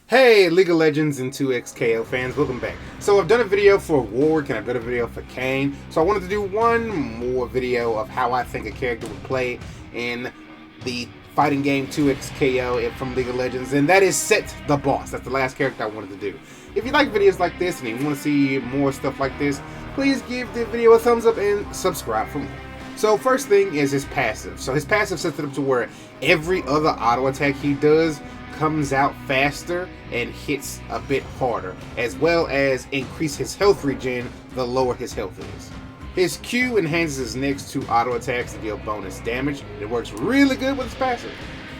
Hey, League of Legends and 2XKO fans, welcome back. So I've done a video for Warwick and I've done a video for Kayn, so I wanted to do one more video of how I think a character would play in the fighting game 2XKO from League of Legends, and that is Sett the Boss. That's the last character I wanted to do. If you like videos like this and you want to see more stuff like this, please give the video a thumbs up and subscribe for more. So first thing is his passive. So his passive sets it up to where every other auto attack he does comes out faster and hits a bit harder, as well as increase his health regen the lower his health is. His Q enhances his next two auto attacks to deal bonus damage. It works really good with his passive.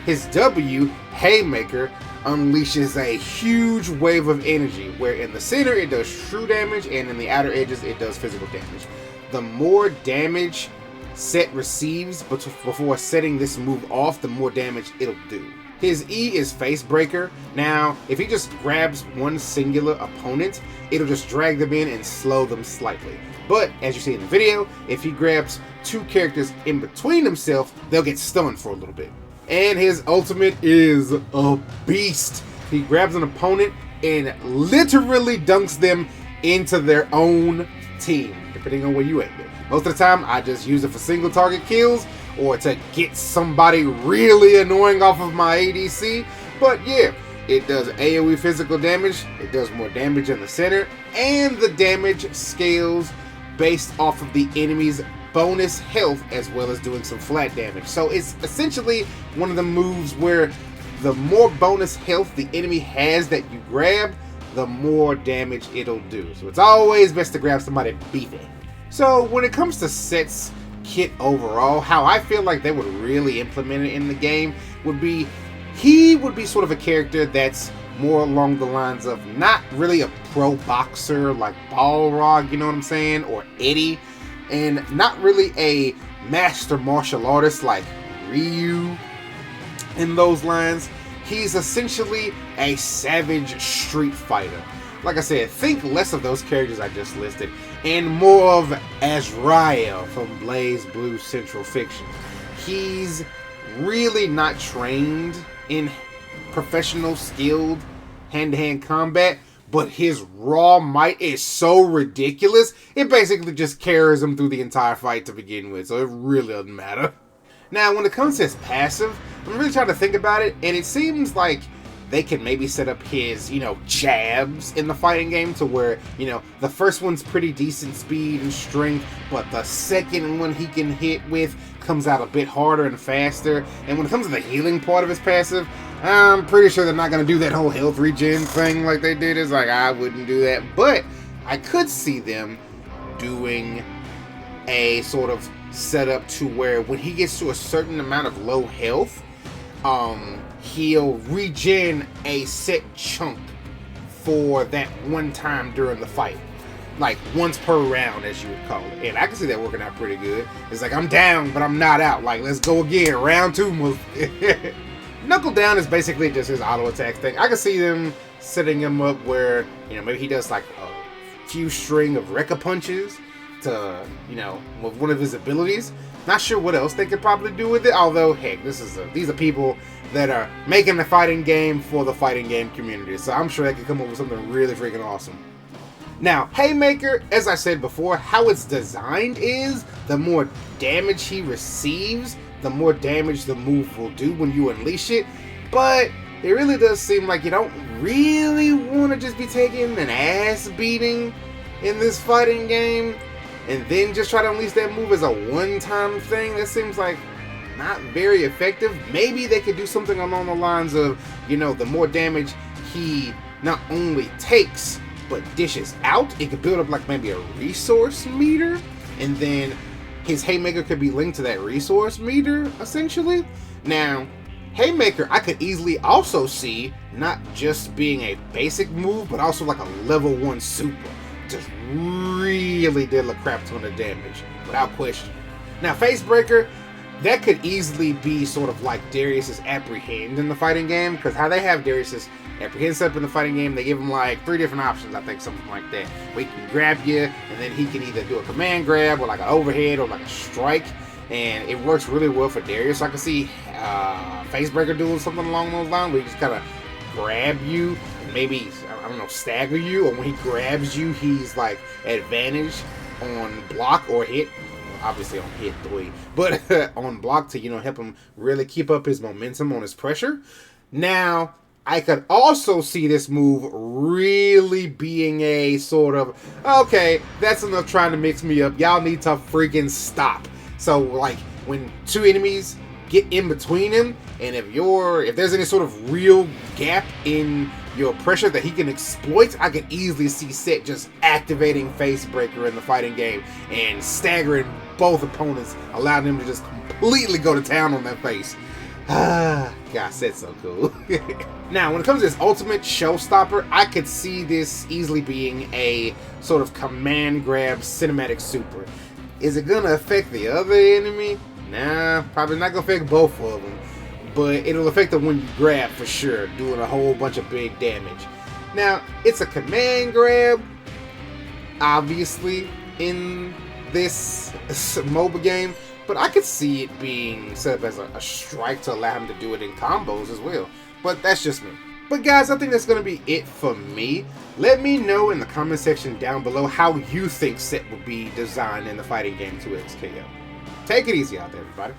His W, Haymaker, unleashes a huge wave of energy, where in the center it does true damage and in the outer edges it does physical damage. The more damage Sett receives before setting this move off, the more damage it'll do. His E is Facebreaker. Now, if he just grabs one singular opponent, it'll just drag them in and slow them slightly. But, as you see in the video, if he grabs two characters in between himself, they'll get stunned for a little bit. And his ultimate is a beast. He grabs an opponent and literally dunks them into their own team, depending on where you at. Most of the time, I just use it for single target kills or to get somebody really annoying off of my ADC. But yeah, it does AoE physical damage, it does more damage in the center, and the damage scales based off of the enemy's bonus health as well as doing some flat damage. So it's essentially one of the moves where the more bonus health the enemy has that you grab, the more damage it'll do. So it's always best to grab somebody beefy. So when it comes to Sett's kit overall, how I feel like they would really implement it in the game would be, he would be sort of a character that's more along the lines of not really a pro boxer like Balrog, you know what I'm saying, or Eddie, and not really a master martial artist like Ryu in those lines. He's essentially a savage street fighter. Like I said, think less of those characters I just listed and more of Riot from BlazBlue Central Fiction. He's really not trained in professional, skilled hand-to-hand combat, but his raw might is so ridiculous, it basically just carries him through the entire fight to begin with, so it really doesn't matter. Now, when it comes to his passive, I'm really trying to think about it, and it seems like they can maybe set up his, jabs in the fighting game to where, the first one's pretty decent speed and strength, but the second one he can hit with comes out a bit harder and faster. And when it comes to the healing part of his passive, I'm pretty sure they're not going to do that whole health regen thing like they did. It's like, I wouldn't do that. But I could see them doing a sort of setup to where when he gets to a certain amount of low health, he'll regen a set chunk for that one time during the fight. Like once per round, as you would call it. And I can see that working out pretty good. It's like, I'm down, but I'm not out. Like, let's go again. Round two move. Knuckle down is basically just his auto attack thing. I can see them setting him up where, maybe he does like a few string of Rekka punches to, with one of his abilities. Not sure what else they could probably do with it, although, heck, these are people that are making the fighting game for the fighting game community, so I'm sure they could come up with something really freaking awesome. Now, Haymaker, as I said before, how it's designed is the more damage he receives, the more damage the move will do when you unleash it, but it really does seem like you don't really want to just be taking an ass beating in this fighting game and then just try to unleash that move as a one-time thing. That seems like not very effective. Maybe they could do something along the lines of, the more damage he not only takes, but dishes out. It could build up like maybe a resource meter, and then his Haymaker could be linked to that resource meter, essentially. Now, Haymaker, I could easily also see not just being a basic move, but also like a level 1 super. Just really deal a crap ton of damage, without question. Now, Facebreaker, that could easily be sort of like Darius's Apprehend in the fighting game, because how they have Darius's Apprehend set up in the fighting game, they give him like 3 different options, I think, something like that. Where he can grab you, and then he can either do a command grab, or like an overhead, or like a strike, and it works really well for Darius. So I can see Facebreaker doing something along those lines, where he just kind of grab you, maybe, I don't know, stagger you, or when he grabs you, he's like advantage on block or hit. Obviously on hit the way, but on block to, you know, help him really keep up his momentum on his pressure. Now, I could also see this move really being a sort of, okay, that's enough trying to mix me up. Y'all need to freaking stop. So, like, when two enemies get in between him, and if there's any sort of real gap in your pressure that he can exploit, I can easily see Sett just activating Facebreaker in the fighting game and staggering both opponents, allowing them to just completely go to town on their face. Ah, God, Sett's so cool. Now, when it comes to this ultimate showstopper, I could see this easily being a sort of command grab cinematic super. Is it gonna affect the other enemy? Nah, probably not gonna affect both of them. But it'll affect them when you grab for sure, doing a whole bunch of big damage. Now, it's a command grab, obviously, in this MOBA game, but I could see it being set up as a strike to allow him to do it in combos as well. But that's just me. But guys, I think that's going to be it for me. Let me know in the comment section down below how you think Sett would be designed in the fighting game 2XKO. Take it easy out there, everybody.